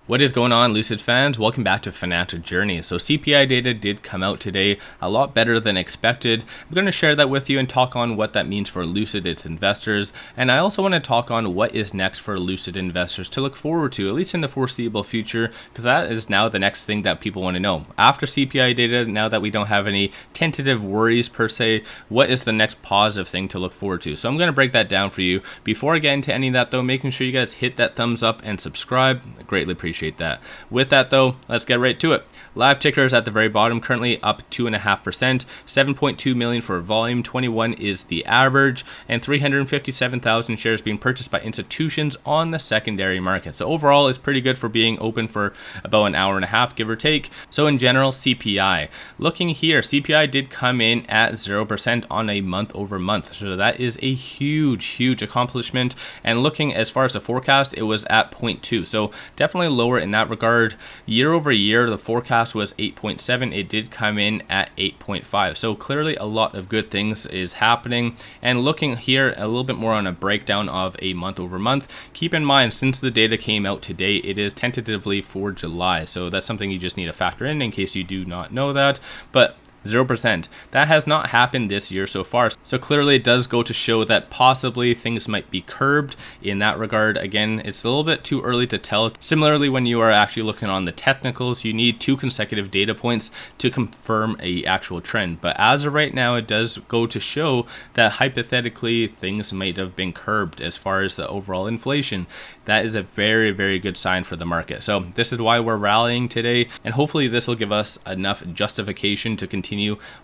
What is going on, Lucid fans? Welcome back to Financial Journey. So CPI data did come out today, a lot better than expected. I'm going to share that with you and talk on what that means for Lucid, its investors. And I also want to talk on what is next for Lucid investors to look forward to, at least in the foreseeable future, because that is now the next thing that people want to know. After CPI data, now that we don't have any tentative worries per se, what is the next positive thing to look forward to? So I'm going to break that down for you. Before I get into any of that though, making sure you guys hit that thumbs up and subscribe. I greatly appreciate that. With that though, let's get right to it. Live tickers at the very bottom, currently up 2.5%, 7.2 million for volume, 21 is the average, and 357,000 shares being purchased by institutions on the secondary market. So overall, it's pretty good for being open for about an hour and a half, give or take. So in general, CPI. Looking here, CPI did come in at 0% on a month over month. So that is a huge accomplishment. And looking as far as the forecast, it was at 0.2. So definitely lower in that regard. Year over year, the forecast was 8.7. It did come in at 8.5. So clearly a lot of good things is happening. And looking here a little bit more on a breakdown of a month over month, keep in mind, since the data came out today, it is tentatively for July. So that's something you just need to factor in case you do not know that. But 0%. That has not happened this year so far. So clearly it does go to show that possibly things might be curbed in that regard. Again, it's a little bit too early to tell. Similarly, when you are actually looking on the technicals, you need 2 consecutive data points to confirm a actual trend. But as of right now, it does go to show that hypothetically things might have been curbed as far as the overall inflation. That is a very good sign for the market. So this is why we're rallying today, and hopefully this will give us enough justification to continue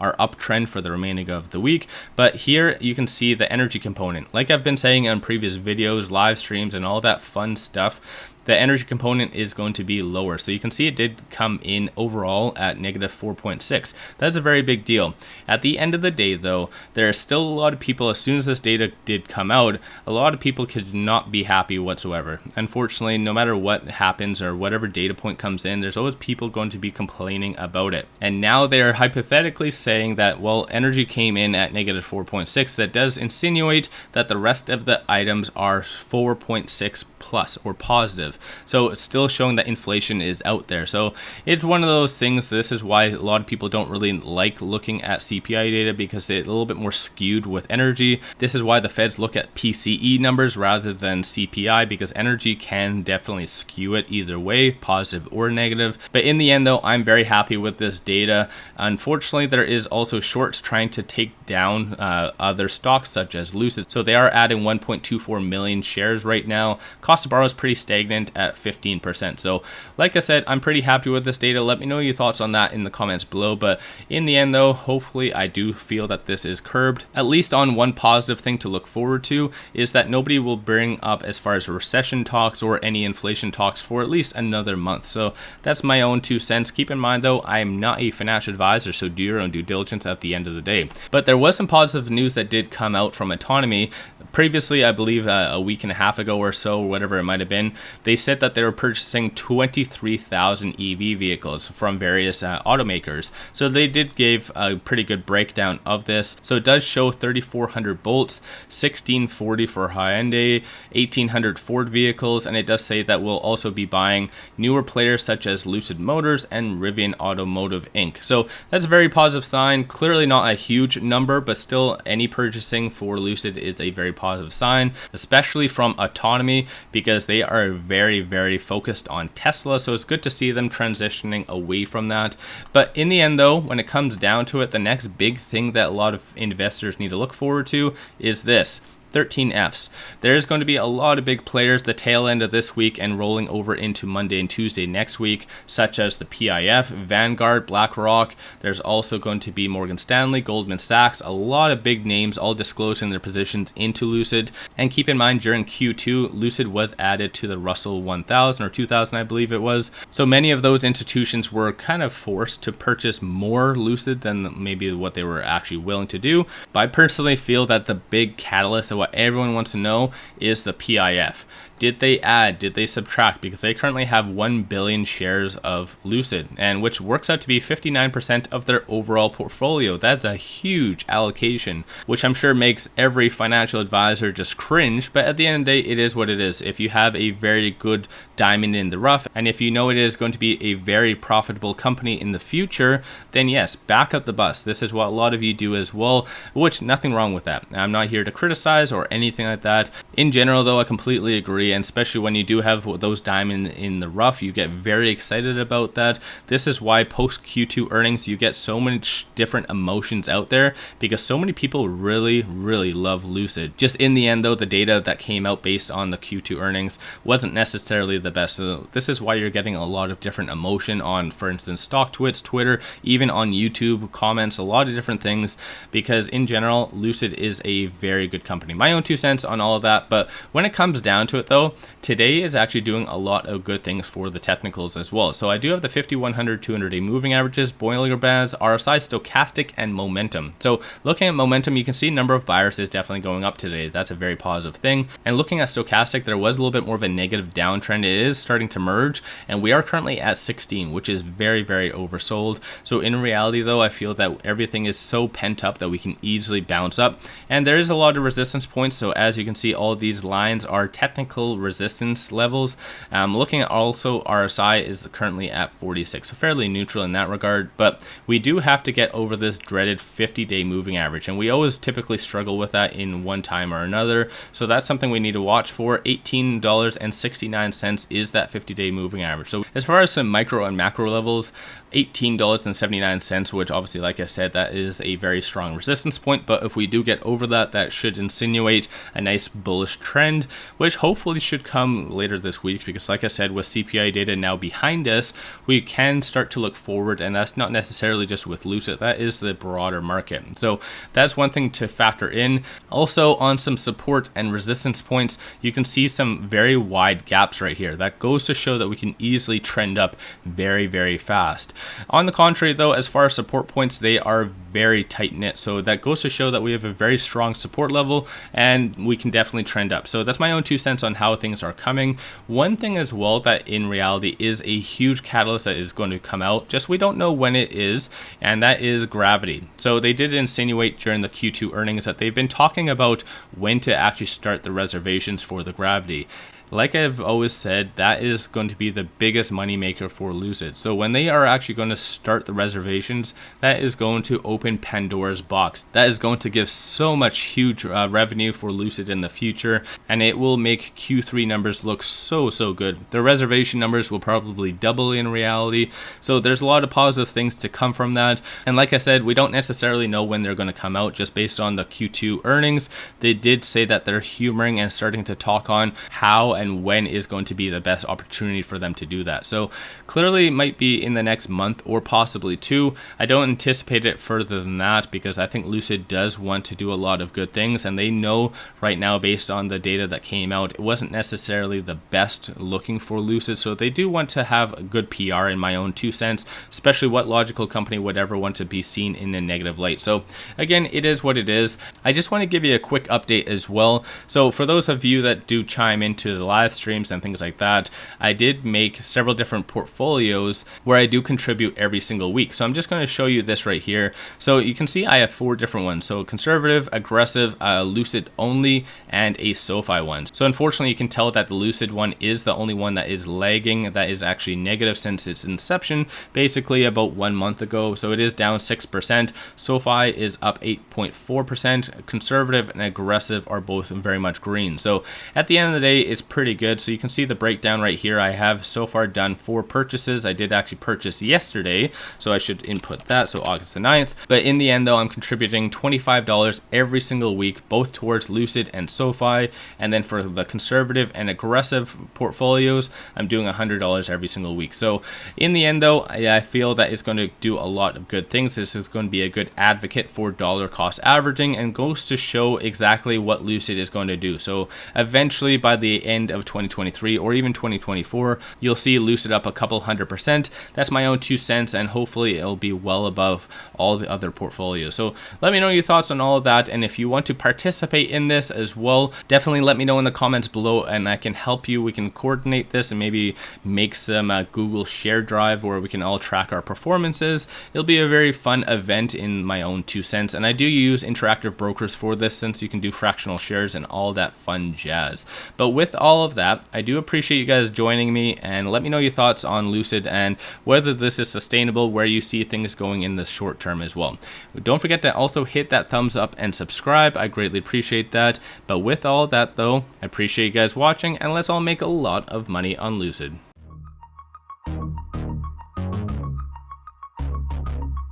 our uptrend for the remaining of the week. But here you can see the energy component. Like I've been saying on previous videos, live streams, and all that fun stuff, the energy component is going to be lower. So you can see it did come in overall at negative 4.6. That's a very big deal. At the end of the day though, there are still a lot of people, as soon as this data did come out, a lot of people could not be happy whatsoever. Unfortunately, no matter what happens or whatever data point comes in, there's always people going to be complaining about it. And now they're hypothetically saying that, well, energy came in at negative 4.6. That does insinuate that the rest of the items are 4.6 plus or positive. So it's still showing that inflation is out there. So it's one of those things. This is why a lot of people don't really like looking at CPI data, because it's a little bit more skewed with energy. This is why the Feds look at PCE numbers rather than CPI, because energy can definitely skew it either way, positive or negative. But in the end though, I'm very happy with this data. Unfortunately, there is also shorts trying to take down other stocks such as Lucid. So they are adding 1.24 million shares right now. Cost to borrow is pretty stagnant at 15%. So like I said, I'm pretty happy with this data. Let me know your thoughts on that in the comments below. But in the end though, hopefully I do feel that this is curbed. At least on one positive thing to look forward to is that nobody will bring up as far as recession talks or any inflation talks for at least another month. So that's my own 2 cents. Keep in mind though, I am not a financial advisor, so do your own due diligence at the end of the day. But there was some positive news that did come out from Autonomy. Previously, I believe a week and a half ago or so, or whatever it might have been, they said that they were purchasing 23,000 EV vehicles from various automakers. So they did give a pretty good breakdown of this. So it does show 3,400 Bolts, 1,640 for Hyundai, 1,800 Ford vehicles, and it does say that we'll also be buying newer players such as Lucid Motors and Rivian Automotive Inc. So that's a very positive sign. Clearly not a huge number, but still any purchasing for Lucid is a very positive sign, especially from Autonomy, because they are very focused on Tesla. So it's good to see them transitioning away from that. But in the end though, when it comes down to it, the next big thing that a lot of investors need to look forward to is this: 13Fs. There's going to be a lot of big players the tail end of this week and rolling over into Monday and Tuesday next week, such as the PIF, Vanguard, BlackRock. There's also going to be Morgan Stanley, Goldman Sachs, a lot of big names all disclosing their positions into Lucid. And keep in mind, during Q2, Lucid was added to the Russell 1000 or 2000, I believe it was. So many of those institutions were kind of forced to purchase more Lucid than maybe what they were actually willing to do. But I personally feel that the big catalyst of what everyone wants to know is the PIF. did they add, did they subtract? Because they currently have 1 billion shares of Lucid, and which works out to be 59% of their overall portfolio. That's a huge allocation, which I'm sure makes every financial advisor just cringe, but at the end of the day, it is what it is. If you have a very good diamond in the rough, and if you know it is going to be a very profitable company in the future, then yes, back up the bus. This is what a lot of you do as well, which nothing wrong with that. I'm not here to criticize or anything like that. In general though, I completely agree, and especially when you do have those diamonds in the rough, you get very excited about that. This is why post Q2 earnings you get so much different emotions out there, because so many people really love Lucid. Just in the end though, the data that came out based on the Q2 earnings wasn't necessarily the best. So this is why you're getting a lot of different emotion on, for instance, StockTwits, Twitter, even on YouTube comments, a lot of different things, because in general Lucid is a very good company. My own 2 cents on all of that, but when it comes down to it though, today is actually doing a lot of good things for the technicals as well. So I do have the 50, 100, 200-day moving averages, Bollinger Bands, RSI, stochastic, and momentum. So looking at momentum, you can see number of buyers is definitely going up today. That's a very positive thing. And looking at stochastic, there was a little bit more of a negative downtrend. It is starting to merge, and we are currently at 16, which is very oversold. So in reality though, I feel that everything is so pent up that we can easily bounce up, and there is a lot of resistance points. So as you can see, all of these lines are technical resistance levels. Looking at also RSI is currently at 46, so fairly neutral in that regard, but we do have to get over this dreaded 50-day moving average, and we always typically struggle with that in one time or another. So that's something we need to watch for. $18.69 is that 50-day moving average. So as far as some micro and macro levels, $18.79, which obviously, like I said, that is a very strong resistance point, but if we do get over that, that should insinuate a nice bullish trend, which hopefully should come later this week, because like I said, with CPI data now behind us, we can start to look forward, and that's not necessarily just with Lucid, that is the broader market. So that's one thing to factor in. Also, on some support and resistance points, you can see some very wide gaps right here. That goes to show that we can easily trend up very fast. On the contrary though, as far as support points, they are very tight knit, so that goes to show that we have a very strong support level and we can definitely trend up. So that's my own 2 cents on how things are coming. One thing as well that in reality is a huge catalyst that is going to come out, just we don't know when it is, and that is gravity. So they did insinuate during the Q2 earnings that they've been talking about when to actually start the reservations for the gravity. Like I've always said, that is going to be the biggest moneymaker for Lucid. So when they are actually going to start the reservations, that is going to open Pandora's box. That is going to give so much huge revenue for Lucid in the future, and it will make Q3 numbers look so good. The reservation numbers will probably double in reality. So there's a lot of positive things to come from that. And like I said, we don't necessarily know when they're going to come out just based on the Q2 earnings. They did say that they're humoring and starting to talk on how and when is going to be the best opportunity for them to do that. So clearly it might be in the next month or possibly 2. I don't anticipate it further than that, because I think Lucid does want to do a lot of good things, and they know right now based on the data that came out, it wasn't necessarily the best looking for Lucid. So they do want to have a good PR, in my own 2 cents, especially what logical company would ever want to be seen in a negative light. So again, it is what it is. I just want to give you a quick update as well. So for those of you that do chime into the live streams and things like that, I did make several different portfolios where I do contribute every single week. So I'm just going to show you this right here. So you can see I have 4 different ones. So conservative, aggressive, Lucid only, and a SoFi one. So unfortunately, you can tell that the Lucid one is the only one that is lagging, that is actually negative since its inception, basically about 1 month ago. So it is down 6%. SoFi is up 8.4%. Conservative and aggressive are both very much green. So at the end of the day, it's pretty good. So you can see the breakdown right here. I have so far done 4 purchases. I did actually purchase yesterday, so I should input that, so August the 9th. But in the end though, I'm contributing $25 every single week, both towards Lucid and SoFi. And then for the conservative and aggressive portfolios, I'm doing $100 every single week. So in the end though, I feel that it's going to do a lot of good things. This is going to be a good advocate for dollar cost averaging, and goes to show exactly what Lucid is going to do. So eventually by the end end of 2023 or even 2024, you'll see Lucid up a couple 100%. That's my own 2 cents, and hopefully it'll be well above all the other portfolios. So let me know your thoughts on all of that, and if you want to participate in this as well, definitely let me know in the comments below, and I can help you. We can coordinate this and maybe make some Google Share Drive where we can all track our performances. It'll be a very fun event in my own 2 cents, and I do use Interactive Brokers for this, since you can do fractional shares and all that fun jazz. But with all of that, I do appreciate you guys joining me, and let me know your thoughts on Lucid and whether this is sustainable, where you see things going in the short term as well. Don't forget to also hit that thumbs up and subscribe. I greatly appreciate that. But with all that though, I appreciate you guys watching, and let's all make a lot of money on Lucid.